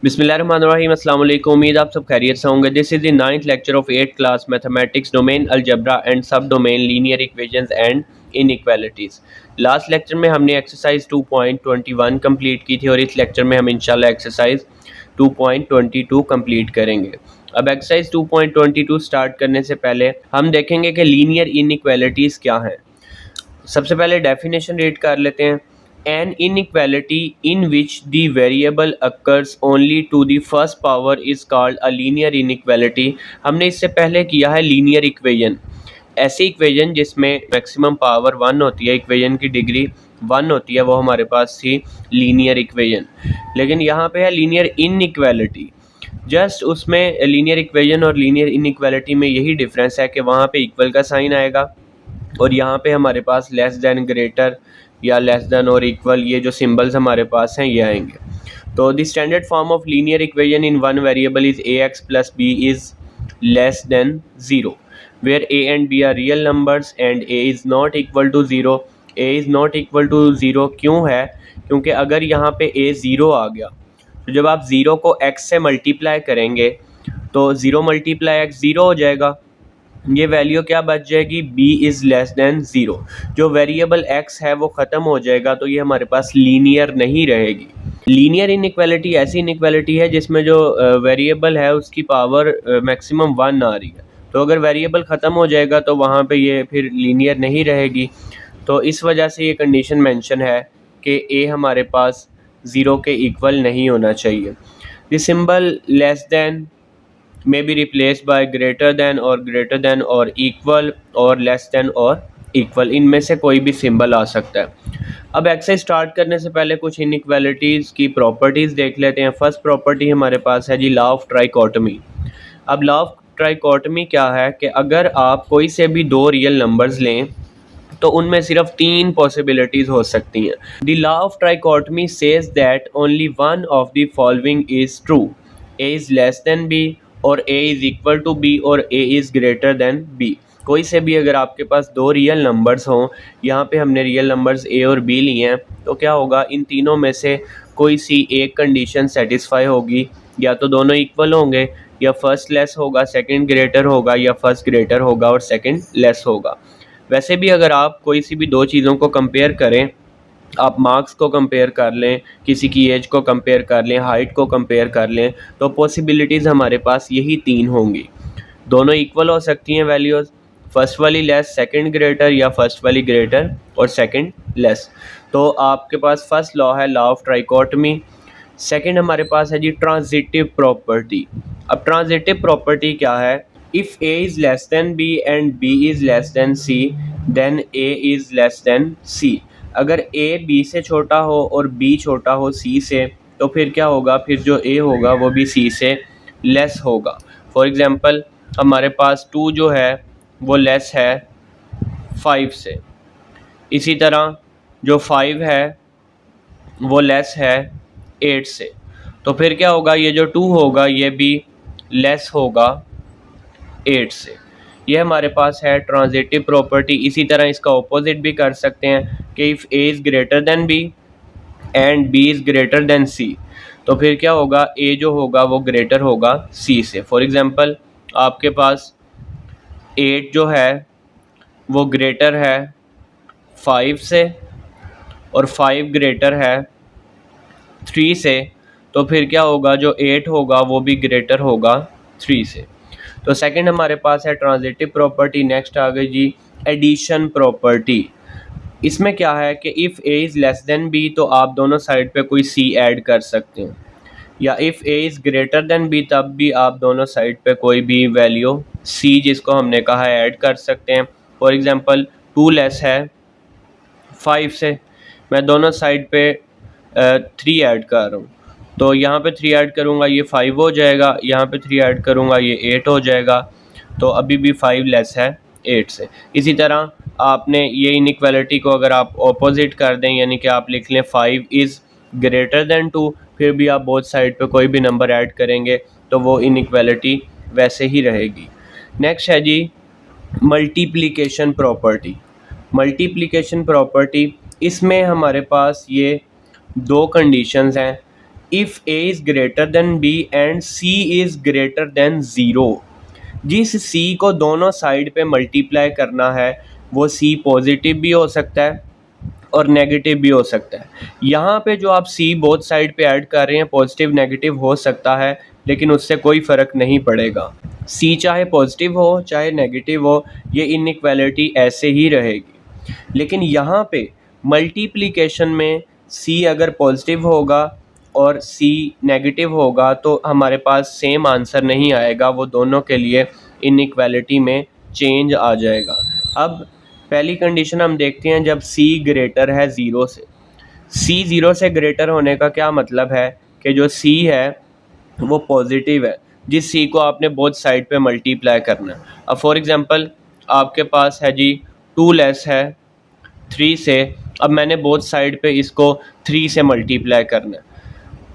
बिस्मिल्लाहिर्रहमानिर्रहीम अस्सलाम वालेकुम। उम्मीद आप सब खैरियत से होंगे। This is the 9th lecture of 8th class mathematics domain algebra and sub domain linear equations and inequalities. Last lecture में हमने एक्सरसाइज 2.21 कंप्लीट की थी और इस लेक्चर में हम इंशाल्लाह एक्सरसाइज 2.22 कंप्लीट करेंगे। अब एक्सरसाइज 2.22 स्टार्ट करने से पहले हम देखेंगे कि लीनियर इनइक्वालिटीज़ क्या हैं। सबसे पहले डेफिनेशन रीड कर लेते हैं। An inequality in which the variable occurs only to the first power is called a linear inequality। हमने इससे पहले किया है लीनियर इक्वेशन, ऐसी इक्वेशन जिसमें मैक्सिमम पावर 1 होती है, इक्वेशन की डिग्री 1 होती है, वो हमारे पास थी लीनियर इक्वेशन। लेकिन यहाँ पे है लीनियर इनइक्वालिटी। जस्ट उसमें लीनियर इक्वेशन और लीनियर इनइक्वालिटी में यही डिफरेंस है कि वहाँ पे इक्वल का साइन आएगा और यहाँ पे हमारे पास लेस दैन, ग्रेटर या लेस देन और इक्वल, ये जो सिंबल्स हमारे पास हैं ये आएंगे। तो the standard form of linear equation in one variable is ax plus b is less than 0 where a and b are real numbers and a is not equal to 0। a is not equal to 0 क्यों है? क्योंकि अगर यहाँ पे a 0 आ गया तो जब आप 0 को x से मल्टीप्लाई करेंगे तो 0 मल्टीप्लाई x 0 हो जाएगा। ये वैल्यू क्या बच जाएगी? b is less than 0। जो वेरिएबल x है वो ख़त्म हो जाएगा, तो ये हमारे पास लीनियर नहीं रहेगी। लीनियर इनइक्वालिटी ऐसी इनइक्वालिटी है जिसमें जो वेरिएबल है उसकी पावर मैक्सिमम 1 आ रही है। तो अगर वेरिएबल ख़त्म हो जाएगा तो वहाँ पे ये फिर लीनियर नहीं रहेगी। तो इस वजह से ये कंडीशन मेंशन है कि a हमारे पास 0 के इक्वल नहीं होना चाहिए। The symbol less than may be replaced by greater than or equal और less than और equal, इनमें से कोई भी सिंबल आ सकता है। अब एक्सरसाइज स्टार्ट करने से पहले कुछ इनइक्वालिटीज़ की प्रॉपर्टीज़ देख लेते हैं। फर्स्ट प्रॉपर्टी हमारे पास है जी लॉ ऑफ ट्राइकोटमी। अब लॉ ऑफ ट्राइकोटमी क्या है कि अगर आप कोई से भी दो रियल नंबर्स लें तो उनमें सिर्फ 3 पॉसिबिलिटीज़ हो सकती हैं। The law of trichotomy says that only one of the following is true, a is less than b or a is equal to b or a is greater than b। कोई से भी अगर आपके पास दो real numbers हों, यहाँ पे हमने रियल नंबर्स a और b लिए हैं, तो क्या होगा, इन तीनों में से कोई सी एक कंडीशन सेटिस्फाई होगी। या तो दोनों इक्वल होंगे, या फर्स्ट लेस होगा सेकंड ग्रेटर होगा, या फर्स्ट ग्रेटर होगा और सेकंड लेस होगा। वैसे भी अगर आप कोई सी भी दो चीज़ों को कंपेयर करें, आप मार्क्स को कंपेयर कर लें, किसी की एज को कंपेयर कर लें, हाइट को कंपेयर कर लें, तो पॉसिबिलिटीज़ हमारे पास यही 3 होंगी। दोनों इक्वल हो सकती हैं वैल्यूज़, फर्स्ट वाली लेस सेकंड ग्रेटर, या फर्स्ट वाली ग्रेटर और सेकंड लेस। तो आपके पास फर्स्ट लॉ है लॉ ऑफ ट्राइकोटमी। सेकंड हमारे पास है जी ट्रांजिटिव प्रॉपर्टी। अब ट्रांजिटिव प्रॉपर्टी क्या है? If a is less than b and b is less than c then a is less than c। अगर a b से छोटा हो और b छोटा हो c से, तो फिर क्या होगा, फिर जो a होगा वो भी c से लेस होगा। फॉर एग्ज़ाम्पल हमारे पास 2 जो है वो लेस है 5 से, इसी तरह जो 5 है वो लेस है 8 से। तो फिर क्या होगा, ये जो 2 होगा ये भी लेस होगा 8 से। ये हमारे पास है ट्रांजिटिव प्रॉपर्टी। इसी तरह इसका ऑपोजिट भी कर सकते हैं कि if a is greater than b and b is greater then c, तो फिर क्या होगा, a जो होगा वो ग्रेटर होगा c से। फॉर एग्ज़ाम्पल आपके पास 8 जो है वो ग्रेटर है 5 से और 5 ग्रेटर है 3 से, तो फिर क्या होगा, जो 8 होगा वो भी ग्रेटर होगा 3 से। तो सेकंड हमारे पास है ट्रांजिटिव प्रॉपर्टी। नेक्स्ट आ गई जी एडिशन प्रॉपर्टी। इसमें क्या है कि if a is less than b तो आप दोनों साइड पे कोई c ऐड कर सकते हैं, या if a is greater than b तब भी आप दोनों साइड पे कोई भी वैल्यू c जिसको हमने कहा है ऐड कर सकते हैं। फॉर एग्ज़ाम्पल 2 लेस है 5 से, मैं दोनों साइड पे 3 ऐड कर रहा हूँ, तो यहाँ पे 3 ऐड करूँगा ये 5 हो जाएगा, यहाँ पे 3 ऐड करूँगा ये 8 हो जाएगा। तो अभी भी 5 लेस है 8 से। इसी तरह आपने ये इनइक्वालिटी को अगर आप ऑपोजिट कर दें, यानी कि आप लिख लें 5 इज़ ग्रेटर देन 2, फिर भी आप बोथ साइड पे कोई भी नंबर ऐड करेंगे तो वो इनइक्वालिटी वैसे ही रहेगी। नेक्स्ट है जी मल्टीप्लिकेशन प्रॉपर्टी। मल्टीप्लिकेशन प्रॉपर्टी, इसमें हमारे पास ये दो कंडीशंस हैं। If A is greater than B and C is greater than zero. जिस सी को दोनों साइड पे मल्टीप्लाई करना है वो सी पॉजिटिव भी हो सकता है और नेगेटिव भी हो सकता है। यहाँ पे जो आप सी बोथ साइड पे ऐड कर रहे हैं पॉजिटिव नेगेटिव हो सकता है, लेकिन उससे कोई फ़र्क नहीं पड़ेगा। सी चाहे पॉजिटिव हो चाहे नेगेटिव हो, ये इनइक्वालिटी ऐसे ही रहेगी। लेकिन यहाँ पे मल्टीप्लिकेशन में सी अगर पॉजिटिव होगा और सी नेगेटिव होगा तो हमारे पास सेम आंसर नहीं आएगा, वो दोनों के लिए इनइक्वालिटी में चेंज आ जाएगा। अब पहली कंडीशन हम देखते हैं जब सी ग्रेटर है ज़ीरो से। सी ज़ीरो से ग्रेटर होने का क्या मतलब है कि जो सी है वो पॉजिटिव है, जिस सी को आपने बोथ साइड पे मल्टीप्लाई करना है। अब फॉर एग्जांपल आपके पास है जी 2 लेस है 3 से, अब मैंने बोथ साइड पे इसको 3 से मल्टीप्लाई करना है।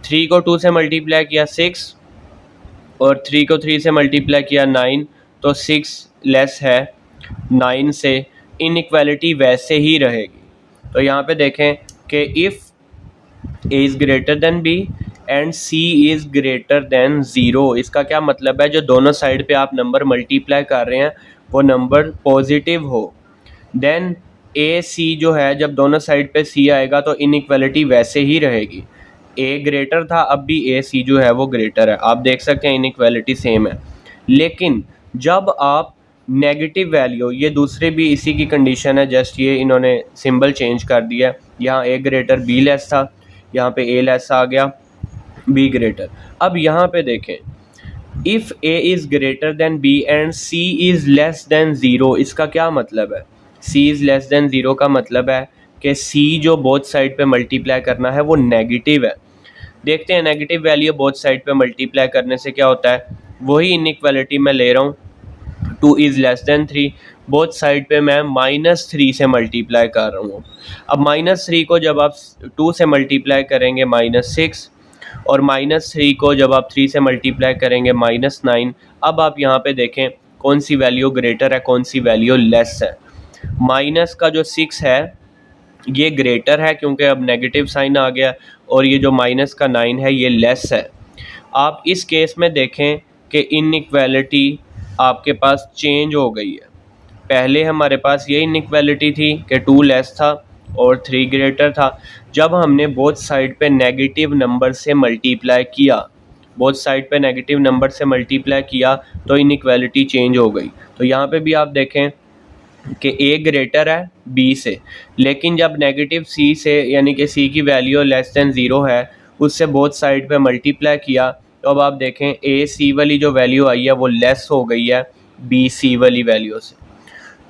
3 को 2 से मल्टीप्लाई किया 6 और 3 को 3 से मल्टीप्लाई किया 9, तो 6 लेस है 9 से, इनइक्वालिटी वैसे ही रहेगी। तो यहाँ पे देखें कि if A is greater than B and C is greater than zero, इसका क्या मतलब है, जो दोनों साइड पे आप नंबर मल्टीप्लाई कर रहे हैं वो नंबर पॉजिटिव हो, देन ए सी जो है जब दोनों साइड पे सी आएगा तो इनइक्वालिटी वैसे ही रहेगी। ए ग्रेटर था, अब भी ए सी जो है वो ग्रेटर है, आप देख सकते हैं इनइक्वालिटी सेम है। लेकिन जब आप नेगेटिव वैल्यू, ये दूसरे भी इसी की कंडीशन है, जस्ट ये इन्होंने सिंबल चेंज कर दिया। यहाँ ए ग्रेटर बी लेस था, यहाँ पे ए लेस आ गया बी ग्रेटर। अब यहाँ पे देखें if A is greater than B and C is less than zero, इसका क्या मतलब है, C is less than zero का मतलब है कि सी जो बोथ साइड पे मल्टीप्लाई करना है वो नेगेटिव है। देखते हैं नेगेटिव वैल्यू बोथ साइड पे मल्टीप्लाई करने से क्या होता है। वही इनइक्वालिटी मैं ले रहा हूँ, 2 is less then 3, both side पे मैं -3 से मल्टीप्लाई कर रहा हूँ। अब -3 को जब आप 2 से मल्टीप्लाई करेंगे -6, और -3 को जब आप 3 से मल्टीप्लाई करेंगे -9। अब आप यहाँ पे देखें कौन सी वैल्यू ग्रेटर है कौन सी वैल्यू लेस है। माइनस का जो 6 है ये ग्रेटर है क्योंकि अब नेगेटिव साइन आ गया, और ये जो माइनस का 9 है ये लेस है। आप इस केस में देखें कि इनइक्वालिटी आपके पास चेंज हो गई है। पहले हमारे पास ये इनइक्वालिटी थी कि 2 लेस था और 3 ग्रेटर था। जब हमने बोथ साइड पे नेगेटिव नंबर से मल्टीप्लाई किया, बोथ साइड पे नेगेटिव नंबर से मल्टीप्लाई किया तो इनइक्वालिटी चेंज हो गई। तो यहाँ पे भी आप देखें कि ए ग्रेटर है बी से, लेकिन जब नेगेटिव सी से यानी कि सी की वैल्यू लेस देन ज़ीरो है उससे बोथ साइड पे मल्टीप्लाई किया, तो अब आप देखें ए सी वाली जो वैल्यू आई है वो लेस हो गई है बी सी वाली वैल्यू से।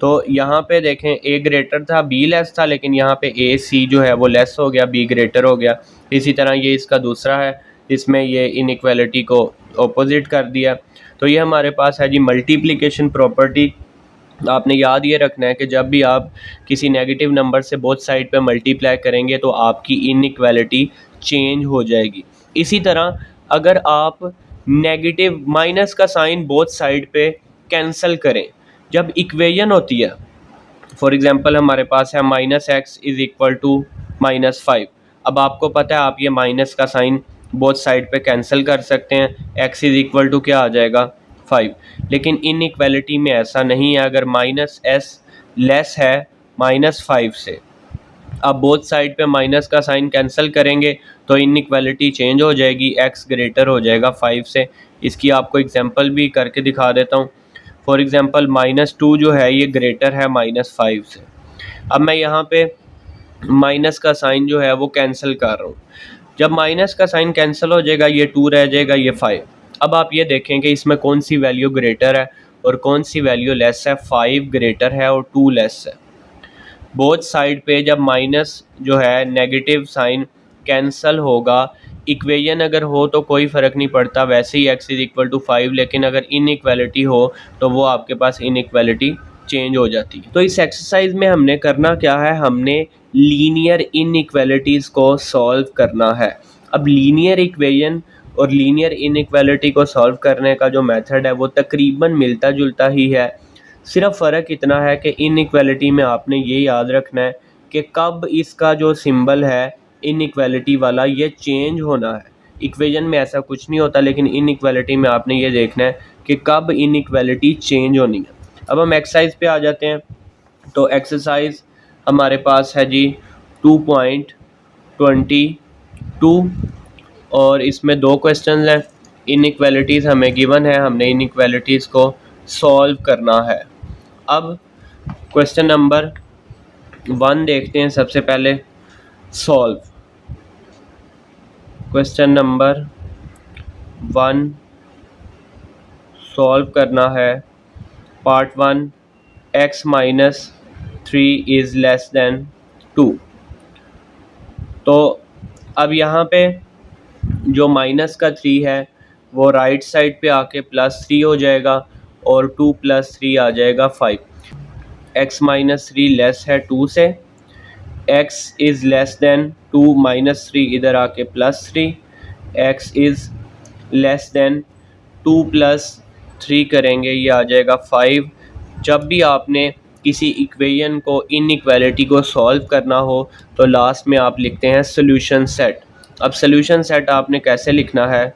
तो यहाँ पे देखें ए ग्रेटर था बी लेस था, लेकिन यहाँ पे ए सी जो है वो लेस हो गया बी ग्रेटर हो गया। इसी तरह ये इसका दूसरा है, इसमें ये इनइक्वालिटी को ऑपोजिट कर दिया। तो ये हमारे पास है जी मल्टीप्लिकेशन प्रॉपर्टी। आपने याद ये रखना है कि जब भी आप किसी नेगेटिव नंबर से बोथ साइड पे मल्टीप्लाई करेंगे तो आपकी इनइक्वालिटी चेंज हो जाएगी। इसी तरह अगर आप नेगेटिव माइनस का साइन बोथ साइड पे कैंसिल करें, जब इक्वेशन होती है, फॉर एग्जांपल हमारे पास है -x इज़ इक्वल टू -5। अब आपको पता है आप ये माइनस का साइन बोथ साइड पे कैंसिल कर सकते हैं, x इज़ इक्वल टू क्या आ जाएगा 5। लेकिन इनइक्वालिटी में ऐसा नहीं है, अगर -s लेस है -5 से, अब बोथ साइड पे माइनस का साइन कैंसिल करेंगे तो इनइक्वालिटी चेंज हो जाएगी, x ग्रेटर हो जाएगा 5 से। इसकी आपको एग्जांपल भी करके दिखा देता हूँ। फॉर एग्जांपल -2 जो है ये ग्रेटर है -5 से। अब मैं यहाँ पे माइनस का साइन जो है वो कैंसिल कर रहा हूँ। जब माइनस का साइन कैंसिल हो जाएगा ये 2 रह जाएगा ये 5। अब आप ये देखें कि इसमें कौन सी वैल्यू ग्रेटर है और कौन सी वैल्यू लेस है। 5 ग्रेटर है और 2 लेस है। बोथ साइड पे जब माइनस जो है नेगेटिव साइन कैंसिल होगा, इक्वेशन अगर हो तो कोई फ़र्क नहीं पड़ता, वैसे ही x इज़ इक्वल टू 5, लेकिन अगर इनइक्वालिटी हो तो वो आपके पास इनइक्वालिटी चेंज हो जाती है। तो इस एक्सरसाइज में हमने करना क्या है, हमने लीनियर इनइक्वालिटीज़ को सॉल्व करना है। अब लीनियर इक्वेशन और लीनियर इनइक्वालिटी को सॉल्व करने का जो मेथड है वो तकरीबन मिलता जुलता ही है। सिर्फ फ़र्क इतना है कि इनइक्वालिटी में आपने ये याद रखना है कि कब इसका जो सिंबल है इनइक्वालिटी वाला ये चेंज होना है। इक्वेशन में ऐसा कुछ नहीं होता, लेकिन इनइक्वालिटी में आपने ये देखना है कि कब इनइक्वालिटी चेंज होनी है। अब हम एक्सरसाइज पे आ जाते हैं। तो एक्सरसाइज हमारे पास है जी 2.22 और इसमें 2 क्वेश्चन हैं। इनइक्वालिटीज़ हमें गिवन है, हमने इनइक्वालिटीज़ को सॉल्व करना है। अब क्वेश्चन नंबर 1 देखते हैं सबसे पहले। सॉल्व क्वेश्चन नंबर 1 सॉल्व करना है। Part 1 x minus 3 is less then 2। तो अब यहाँ पे जो माइनस का 3 है वो राइट साइड पे आके +3 हो जाएगा और 2 + 3 आ जाएगा 5। x माइनस 3 लेस है 2 से, x is less then 2 minus 3 इधर आके +3, x इज़ लेस देन 2 + 3 करेंगे ये आ जाएगा 5। जब भी आपने किसी इक्वेशन को इनइक्वालिटी को सॉल्व करना हो तो लास्ट में आप लिखते हैं सॉल्यूशन सेट। अब सॉल्यूशन सेट आपने कैसे लिखना है,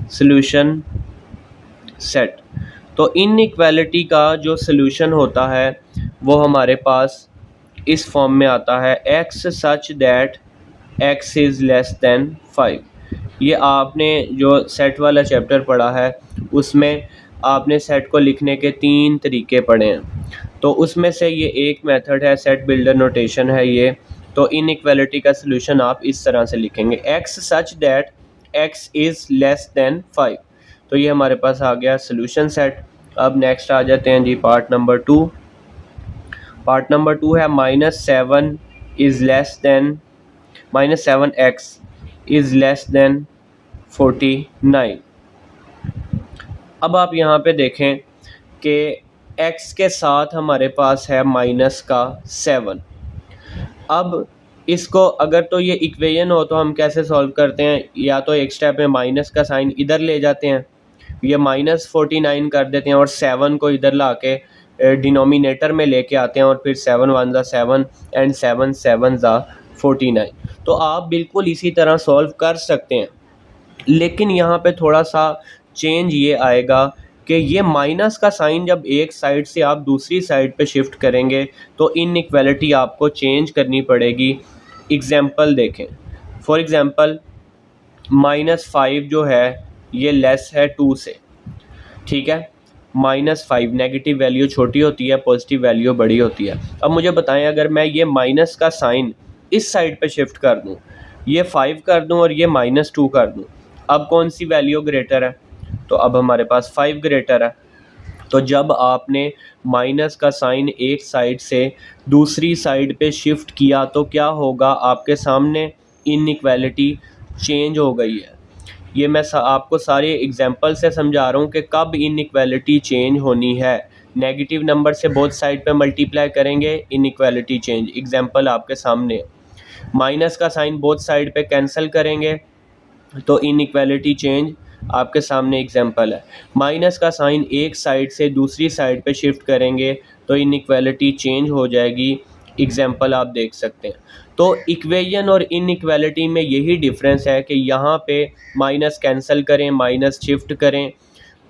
सॉल्यूशन सेट। तो इनइक्वालिटी का जो सॉल्यूशन होता है वो हमारे पास इस फॉर्म में आता है, x such that x is less then 5। ये आपने जो सेट वाला चैप्टर पढ़ा है उसमें आपने सेट को लिखने के 3 तरीके पढ़े हैं। तो उसमें से ये एक मेथड है, सेट बिल्डर नोटेशन है ये। तो इनइक्वालिटी का सलूशन आप इस तरह से लिखेंगे, x such that x is less then 5। तो ये हमारे पास आ गया सलूशन सेट। अब नेक्स्ट आ जाते हैं जी पार्ट नंबर 2। पार्ट नंबर 2 है -7 is less then -7x is less then 49। अब आप यहाँ पे देखें कि x के साथ हमारे पास है -7। अब इसको अगर तो ये इक्वेशन हो तो हम कैसे सॉल्व करते हैं, या तो एक स्टेप में माइनस का साइन इधर ले जाते हैं, ये -49 कर देते हैं और 7 को इधर ला के डिनोमिनेटर में लेके आते हैं और फिर 7 1 ज़ा 7 एंड 7 7 ज़ा 49। तो आप बिल्कुल इसी तरह सॉल्व कर सकते हैं, लेकिन यहाँ पे थोड़ा सा चेंज ये आएगा कि ये माइनस का साइन जब एक साइड से आप दूसरी साइड पे शिफ्ट करेंगे तो इनइक्वालिटी आपको चेंज करनी पड़ेगी। एग्जांपल देखें, फॉर एग्जांपल -5 जो है ये लेस है 2 से, ठीक है। -5 नेगेटिव वैल्यू छोटी होती है, पॉजिटिव वैल्यू बड़ी होती है। अब मुझे बताएं, अगर मैं ये माइनस का साइन इस साइड पे शिफ्ट कर दूं, ये 5 कर दूं और ये -2 कर दूं, अब कौन सी वैल्यू ग्रेटर है? तो अब हमारे पास 5 ग्रेटर है। तो जब आपने माइनस का साइन एक साइड से दूसरी साइड पे शिफ्ट किया तो क्या होगा, आपके सामने इनइक्वालिटी चेंज हो गई है। ये मैं आपको सारे एग्जांपल से समझा रहा हूँ कि कब इनइक्वालिटी चेंज होनी है। नेगेटिव नंबर से बोथ साइड पे मल्टीप्लाई करेंगे, इनइक्वालिटी चेंज। एग्जांपल आपके सामने, माइनस का साइन बोथ साइड पे कैंसिल करेंगे तो इनइक्वालिटी चेंज आपके सामने एग्जांपल है। माइनस का साइन एक साइड से दूसरी साइड पे शिफ्ट करेंगे तो इनइक्वालिटी चेंज हो जाएगी, एग्जांपल आप देख सकते हैं। तो इक्वेशन और इनइक्वालिटी में यही डिफरेंस है कि यहाँ पे माइनस कैंसिल करें, माइनस शिफ्ट करें,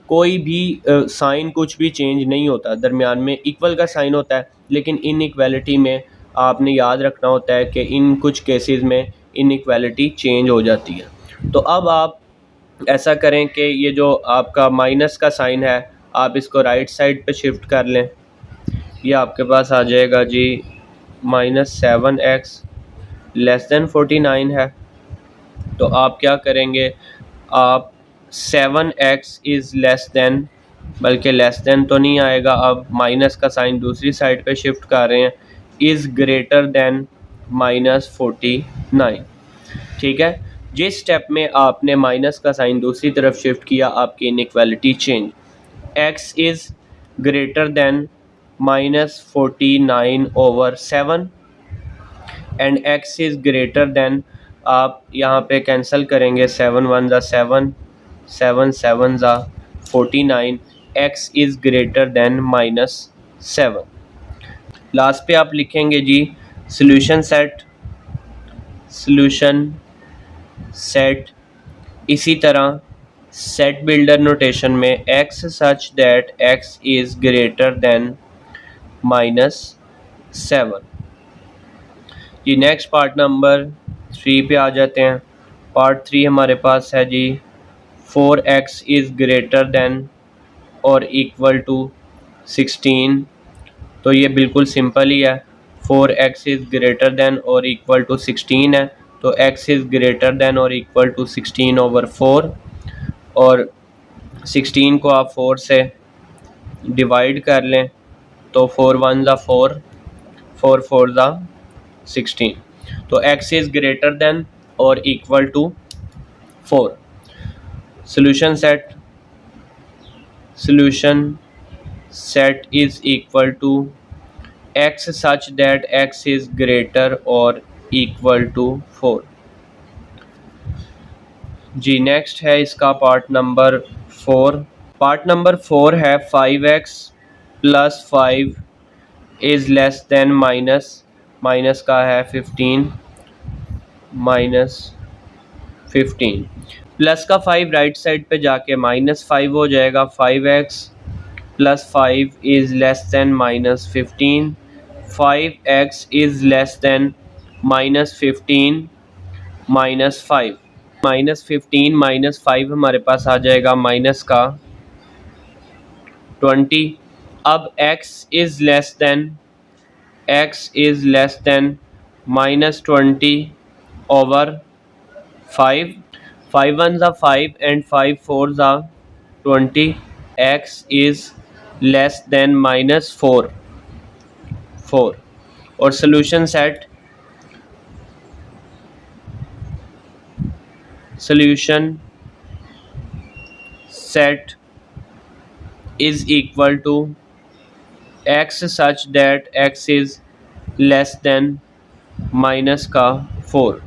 कोई भी साइन कुछ भी चेंज नहीं होता, दरमियान में इक्वल का साइन होता है। लेकिन इनइक्वालिटी में आपने याद रखना होता है कि इन कुछ केसेस में इनइक्वालिटी चेंज हो जाती है। तो अब आप ऐसा करें कि ये जो आपका माइनस का साइन है आप इसको राइट साइड पे शिफ्ट कर लें। ये आपके पास आ जाएगा जी -7x लेस देन 49 है। तो आप क्या करेंगे, आप 7x इज़ लेस देन, बल्कि लेस देन तो नहीं आएगा, अब माइनस का साइन दूसरी साइड पे शिफ्ट कर रहे हैं, इज़ ग्रेटर देन -49, ठीक है। जिस स्टेप में आपने माइनस का साइन दूसरी तरफ शिफ्ट किया आपकी inequality change. x is greater then -49/7 and x is greater then, आप यहाँ पे कैंसिल करेंगे, 7 1 ज़ा 7 7 7 ज़ा 49, x is greater than -7। Last पे आप लिखेंगे जी सॉल्यूशन सेट। सॉल्यूशन सेट इसी तरह सेट बिल्डर नोटेशन में x such that x is greater than -7। जी नेक्स्ट पार्ट नंबर 3 पे आ जाते हैं। पार्ट 3 हमारे पास है जी 4x इज़ ग्रेटर देन और इक्वल टू 16। तो ये बिल्कुल सिंपल ही है, 4x इज़ ग्रेटर देन और इक्वल टू 16 है, तो x इज़ ग्रेटर देन और इक्वल टू 16/4 और 16 को आप 4 से डिवाइड कर लें तो 4 1 ज़ा 4, 4 4 ज़ा 16। तो x इज़ ग्रेटर देन और equal to 4। solution set is equal to x such that x is greater or equal to 4। जी नेक्स्ट है इसका पार्ट नंबर 4। पार्ट नंबर 4 है 5x plus 5 is less then minus का है 15 -15। Plus का 5 right side पे जाके -5 हो जाएगा। 5x plus 5 is less then -15। 5x is less then -15 -5। -15 -5 हमारे पास आ जाएगा माइनस का 20। अब x इज़ लेस देन -20/5। 5 1 ज़ा 5 and 5 4 ज़ा 20। x is less than -4 और solution set is equal to x such that x is less than -4।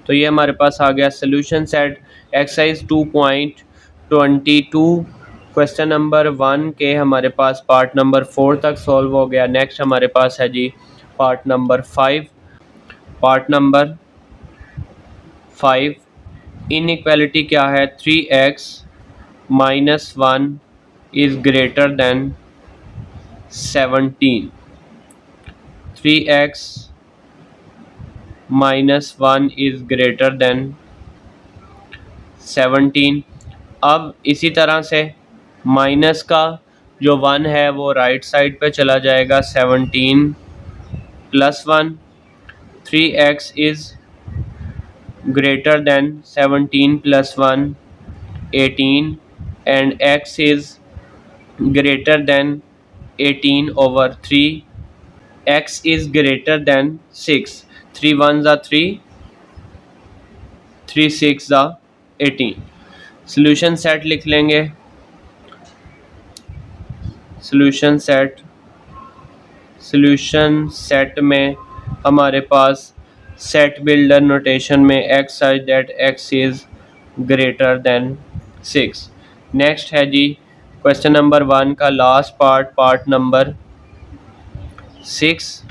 तो ये हमारे पास आ गया solution set. Exercise 2.22 question number 1 के हमारे पास पार्ट नंबर 4 तक सॉल्व हो गया। नेक्स्ट हमारे पास है जी part number 5। Part number 5 inequality क्या है, 3x - 1 is greater than 17। 3x -1 is greater than 17। अब इसी तरह से माइनस का जो 1 है वो राइट साइड पे चला जाएगा, 17 + 1। 3x is greater than 17 + 1 18 and x is greater then 18/3। x is greater than 6। 3 1 ज़ा 3, 3 6 ज़ा 18। सोल्यूशन सेट लिख लेंगे। सोल्यूशन सेट में हमारे पास सेट बिल्डर नोटेशन में x such that x is greater than 6। Next है जी क्वेश्चन नंबर 1 का लास्ट पार्ट नंबर 6।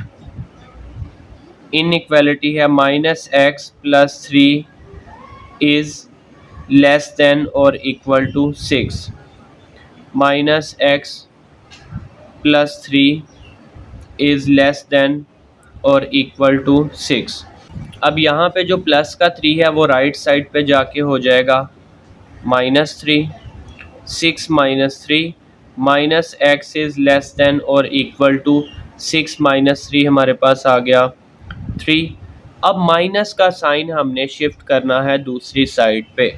इनइक्वालिटी है -x + 3 इज़ लेस देन और equal to 6। -x + 3 is less than और इक्वल टू 6। अब यहाँ पे जो प्लस का 3 है वो राइट साइड पे जाके हो जाएगा -3। 6 - 3 -x इज़ लेस देन और इक्वल टू 6 - 3 हमारे पास आ गया 3। अब माइनस का साइन हमने शिफ्ट करना है दूसरी साइड पे,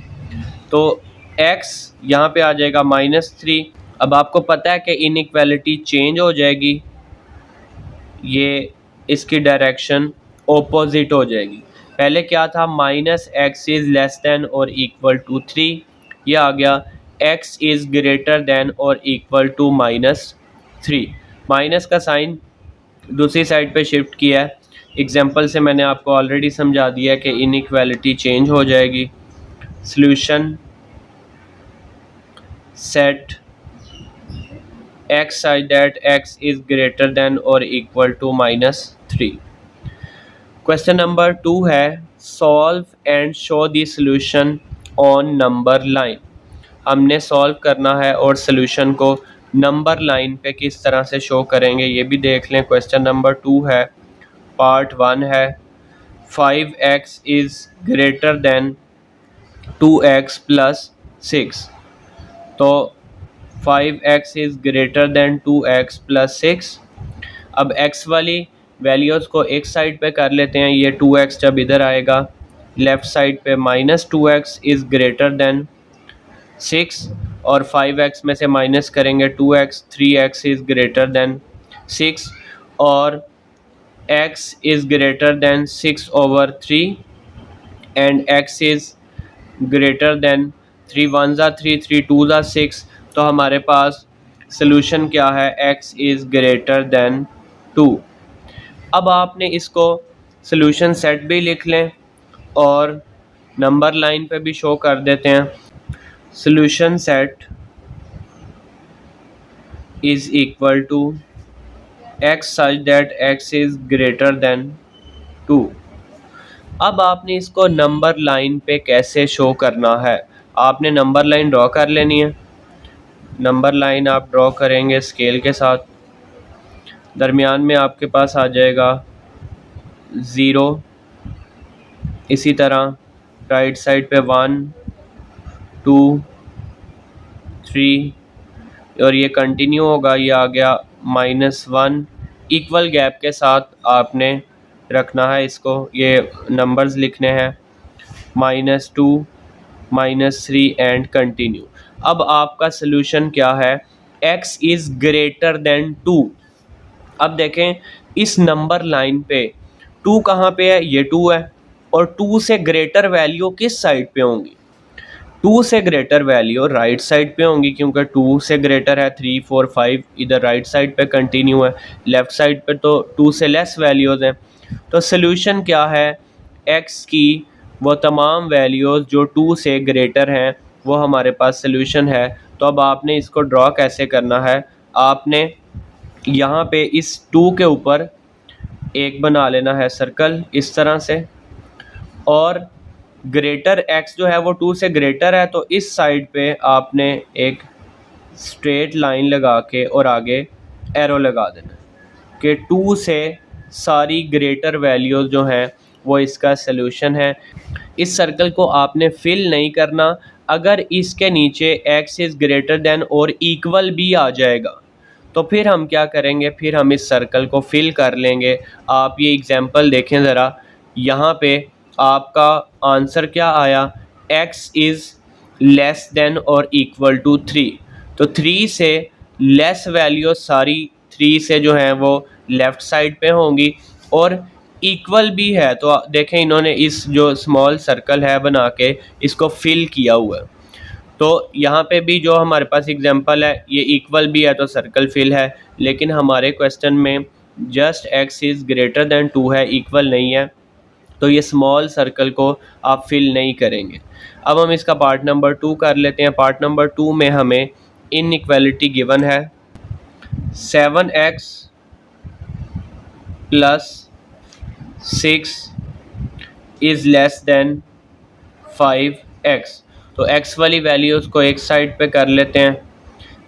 तो x यहाँ पे आ जाएगा -3। अब आपको पता है कि इनइक्वालिटी चेंज हो जाएगी, ये इसकी डायरेक्शन ऑपोजिट हो जाएगी। पहले क्या था, -x इज़ लेस देन और इक्वल टू 3, ये आ गया x इज़ ग्रेटर देन और इक्वल टू -3। माइनस का साइन दूसरी साइड पे शिफ्ट किया है। एग्जांपल से मैंने आपको ऑलरेडी समझा दिया कि इनइक्वालिटी चेंज हो जाएगी। Solution set x such that x is greater than or equal to -3। Question number 2 है solve and show the solution on number line. हमने सॉल्व करना है और सॉल्यूशन को नंबर लाइन पे किस तरह से शो करेंगे ये भी देख लें। क्वेश्चन नंबर 2 है, पार्ट 1 है, 5x is greater then 2x plus 6। तो 5x is greater then 2x plus 6। अब x वाली वैल्यूज़ को एक साइड पे कर लेते हैं। ये 2x जब इधर आएगा लेफ़्ट साइड पे minus 2x is greater than 6 और 5x में से माइनस करेंगे 2x, 3x is greater than 6 और x is greater then 6/3 and x is greater then 3 1 ज़ा 3 3 2 ज़ा 6। तो हमारे पास सॉल्यूशन क्या है, x इज़ ग्रेटर देन 2। अब आपने इसको सॉल्यूशन सेट भी लिख लें और नंबर लाइन पे भी शो कर देते हैं। Solution set is equal to x such that x is greater than 2। अब आपने इसको नंबर लाइन पे कैसे शो करना है, आपने नंबर लाइन ड्रॉ कर लेनी है। नंबर लाइन आप ड्रॉ करेंगे स्केल के साथ, दरमियान में आपके पास आ जाएगा 0, इसी तरह राइट साइड पे 1 2 3 और ये कंटिन्यू होगा, ये आ गया -1। इक्वल गैप के साथ आपने रखना है इसको, ये नंबर्स लिखने हैं -2 -3 एंड कंटिन्यू। अब आपका सॉल्यूशन क्या है, x इज़ ग्रेटर देन 2। अब देखें इस नंबर लाइन पे 2 कहाँ पे है, ये 2 है और 2 से ग्रेटर वैल्यू किस साइड पे होंगी, 2 से ग्रेटर वैल्यू राइट साइड पे होंगी क्योंकि 2 से ग्रेटर है 3 4 5 इधर राइट साइड पे कंटिन्यू है, लेफ़्ट साइड पे तो 2 से लेस वैल्यूज़ हैं। तो सॉल्यूशन क्या है, x की वो तमाम वैल्यूज़ जो 2 से ग्रेटर हैं वो हमारे पास सॉल्यूशन है। तो अब आपने इसको ड्रॉ कैसे करना है, आपने यहाँ पे इस 2 के ऊपर एक बना लेना है सर्कल इस तरह से, और ग्रेटर x जो है वो 2 से ग्रेटर है तो इस साइड पे आपने एक स्ट्रेट लाइन लगा के और आगे एरो लगा देना कि 2 से सारी ग्रेटर वैल्यूज़ जो हैं वो इसका सलूशन है। इस सर्कल को आपने फिल नहीं करना, अगर इसके नीचे x इज़ ग्रेटर देन और इक्वल भी आ जाएगा तो फिर हम क्या करेंगे, फिर हम इस सर्कल को फिल कर लेंगे। आप ये एग्जांपल देखें ज़रा, यहाँ पे आपका आंसर क्या आया, x इज़ लेस देन और इक्वल टू 3। तो 3 से लेस वैल्यू सारी 3 से जो हैं वो लेफ़्ट साइड पे होंगी और इक्वल भी है। तो देखें इन्होंने इस जो स्मॉल सर्कल है बना के इसको फिल किया हुआ है। तो यहाँ पे भी जो हमारे पास एग्जांपल है ये इक्वल भी है तो सर्कल फिल है, लेकिन हमारे क्वेश्चन में just x is greater than 2 है, इक्वल नहीं है, तो ये स्मॉल सर्कल को आप फिल नहीं करेंगे। अब हम इसका पार्ट नंबर 2 कर लेते हैं। पार्ट नंबर 2 में हमें इनइक्वालिटी गिवन है 7x plus 6 is less then 5x। तो x वाली वैल्यूज़ को एक साइड पे कर लेते हैं।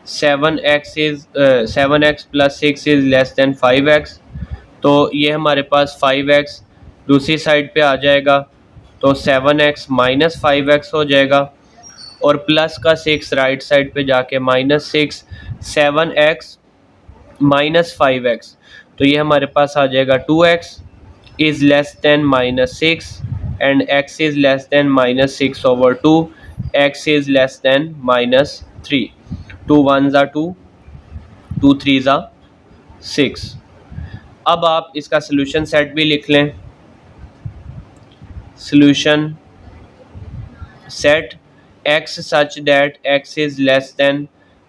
7x plus 6 is less then 5x, तो ये हमारे पास 5x दूसरी साइड पे आ जाएगा तो 7x माइनस 5x हो जाएगा और प्लस का 6 राइट साइड पे जाके -6, 7x माइनस 5x, तो ये हमारे पास आ जाएगा 2x is less then -6 and x is less then -6/2, x is less then -3। 2 1 ज़ा 2, 2 3 ज़ा 6। अब आप इसका सॉल्यूशन सेट भी लिख लें। Solution set x such that x is less then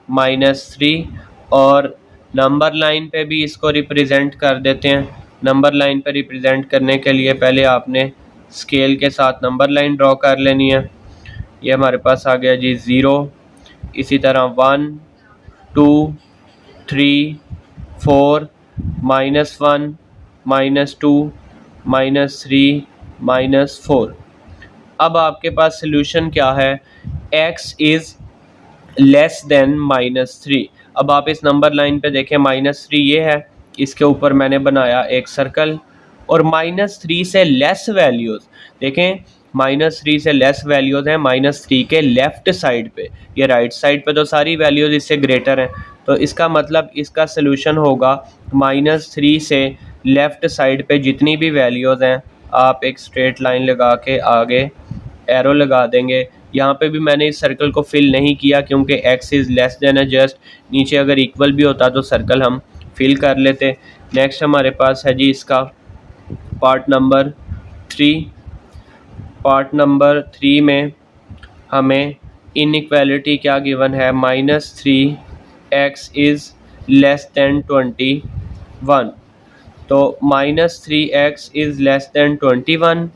-3 और नंबर लाइन पे भी इसको रिप्रेजेंट कर देते हैं। नंबर लाइन पे रिप्रेजेंट करने के लिए पहले आपने स्केल के साथ नंबर लाइन ड्रॉ कर लेनी है। ये हमारे पास आ गया जी 0, इसी तरह 1 2 3 4 -1 -2 -3 -4। अब आपके पास सोल्यूशन क्या है, x इज़ लेस देन -3। अब आप इस नंबर लाइन पे देखें, -3 ये है, इसके ऊपर मैंने बनाया एक सर्कल, और -3 से लेस वैल्यूज़ देखें, -3 से लेस वैल्यूज़ हैं -3 के लेफ़्ट साइड पे, ये राइट साइड पे तो सारी वैल्यूज़ इससे ग्रेटर हैं, तो इसका मतलब इसका सोल्यूशन होगा -3 से लेफ़्ट साइड पे जितनी भी वैल्यूज़ हैं, आप एक स्ट्रेट लाइन लगा के आगे एरो लगा देंगे। यहाँ पे भी मैंने इस सर्कल को फिल नहीं किया क्योंकि x इज़ लेस देन है जस्ट, नीचे अगर इक्वल भी होता तो सर्कल हम फिल कर लेते। नेक्स्ट हमारे पास है जी इसका पार्ट नंबर 3। पार्ट नंबर 3 में हमें इनइक्वालिटी क्या गिवन है, -3x इज़ लेस देन 21। तो -3x इज़ लेस देन 21,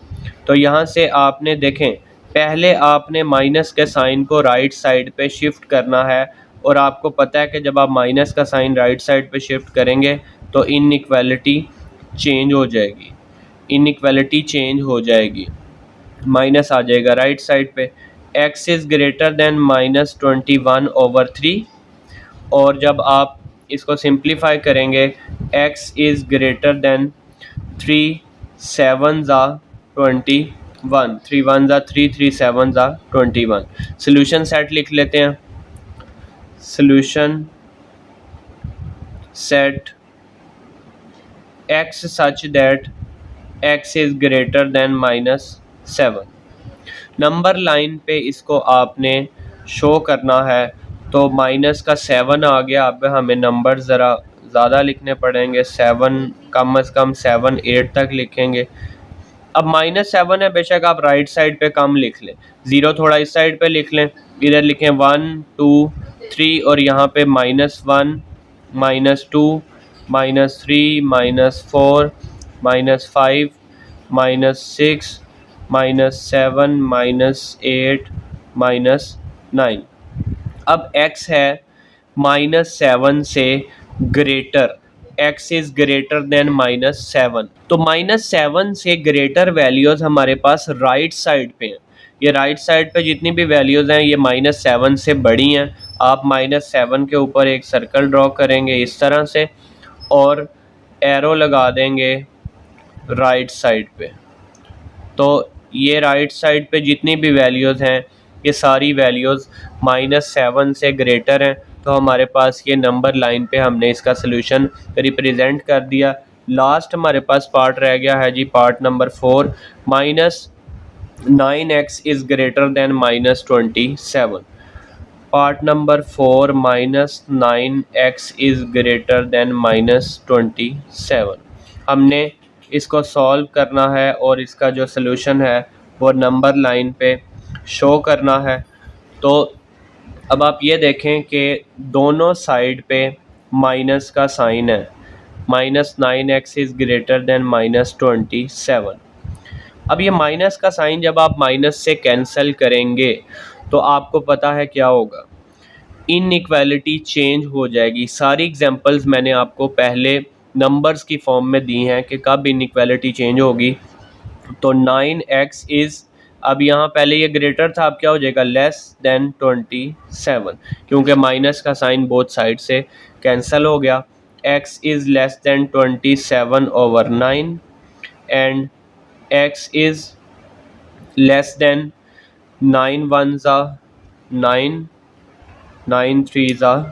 तो यहाँ से आपने देखें, पहले आपने माइनस के साइन को राइट साइड पे शिफ्ट करना है, और आपको पता है कि जब आप माइनस का साइन राइट साइड पे शिफ्ट करेंगे तो इनइक्वालिटी चेंज हो जाएगी, इनइक्वालिटी चेंज हो जाएगी, माइनस आ जाएगा राइट साइड पे। x इज़ ग्रेटर देन -21/3, और जब आप इसको सिंप्लीफाई करेंगे, x is greater then 3 7 21, 3 1 3, 3 7 21। Solution set लिख लेते हैं। Solution set x such that x is greater than -7। Number line पे इसको आपने शो करना है, तो माइनस का 7 आ गया, अब हमें नंबर ज़रा ज़्यादा लिखने पड़ेंगे, 7 कम से कम 7 8 तक लिखेंगे। अब -7 है, बेशक आप राइट साइड पे कम लिख लें, 0 थोड़ा इस साइड पे लिख लें, इधर लिखें 1 2 3, और यहाँ पे -1 -2 -3 -4 -5 -6 -7 -8 -9। अब x है -7 से greater, x is greater than -7, तो -7 से ग्रेटर वैल्यूज़ हमारे पास राइट साइड पे हैं। ये राइट साइड पे जितनी भी वैल्यूज़ हैं ये -7 से बड़ी हैं। आप -7 के ऊपर एक सर्कल ड्रॉ करेंगे इस तरह से, और एरो लगा देंगे राइट साइड पे, तो ये राइट साइड पे जितनी भी वैल्यूज़ हैं ये सारी वैल्यूज़ -7 से ग्रेटर हैं, तो हमारे पास ये नंबर लाइन पे हमने इसका सोल्यूशन रिप्रेजेंट कर दिया। लास्ट हमारे पास पार्ट रह गया है जी, part number 4, -9x is greater than -27। Part number 4, -9x is greater than -27। हमने इसको सॉल्व करना है और इसका जो सलूशन है वो नंबर लाइन पे शो करना है। तो अब आप ये देखें कि दोनों साइड पे माइनस का साइन है, -9x इज़ ग्रेटर देन -27। अब ये माइनस का साइन जब आप माइनस से कैंसिल करेंगे तो आपको पता है क्या होगा, इनइक्वालिटी चेंज हो जाएगी। सारी एग्जांपल्स मैंने आपको पहले नंबर्स की फॉर्म में दी हैं कि कब इनइक्वालिटी चेंज होगी। तो 9x इज़, अब यहाँ पहले ये ग्रेटर था, अब क्या हो जाएगा, लेस देन 27, क्योंकि माइनस का साइन बोथ साइड से कैंसिल हो गया। x is less then 27/9 and x is less then 9 1 9 9 3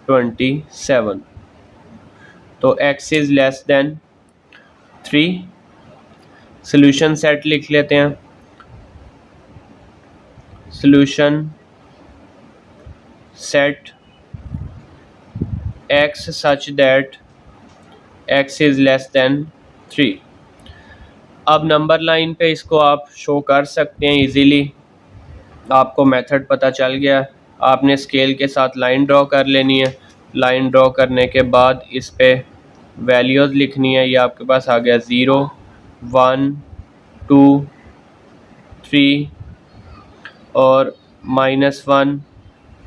27, तो x is less then 3। Solution set लिख लेते हैं। Solution set x such that x is less then 3। अब नंबर लाइन पे इसको आप शो कर सकते हैं इजीली, आपको मेथड पता चल गया। आपने स्केल के साथ लाइन ड्रॉ कर लेनी है, लाइन ड्रॉ करने के बाद इस पे वैल्यूज़ लिखनी है। ये आपके पास आ गया 0 1 2 3 और -1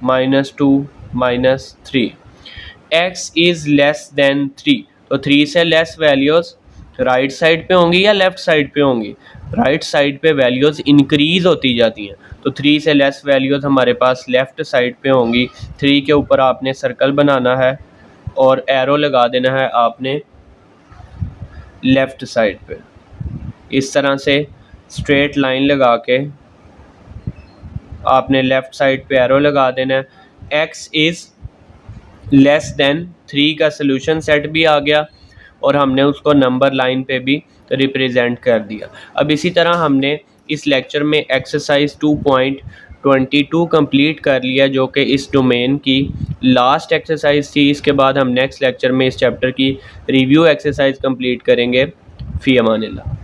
-2 -3। x इज़ लेस देन 3, तो 3 से लेस वैल्यूज़ राइट साइड पे होंगी या लेफ़्ट साइड पे होंगी, राइट साइड पे वैल्यूज़ इंक्रीज़ होती जाती हैं। तो 3 से लेस वैल्यूज़ हमारे पास लेफ़्ट साइड पे होंगी। 3 के ऊपर आपने सर्कल बनाना है और एरो लगा देना है आपने लेफ़्ट साइड पे। इस तरह से स्ट्रेट लाइन लगा के आपने लेफ़्ट साइड पे एरो लगा देना है। x इज़ लेस दैन 3 का सलूशन सेट भी आ गया और हमने उसको नंबर लाइन पे भी रिप्रेजेंट कर दिया। अब इसी तरह हमने इस लेक्चर में एक्सरसाइज 2.22 कंप्लीट कर लिया, जो कि इस डोमेन की लास्ट एक्सरसाइज थी। इसके बाद हम नेक्स्ट लेक्चर में इस चैप्टर की रिव्यू एक्सरसाइज कंप्लीट करेंगे। फ़ी अमानिल्लाह।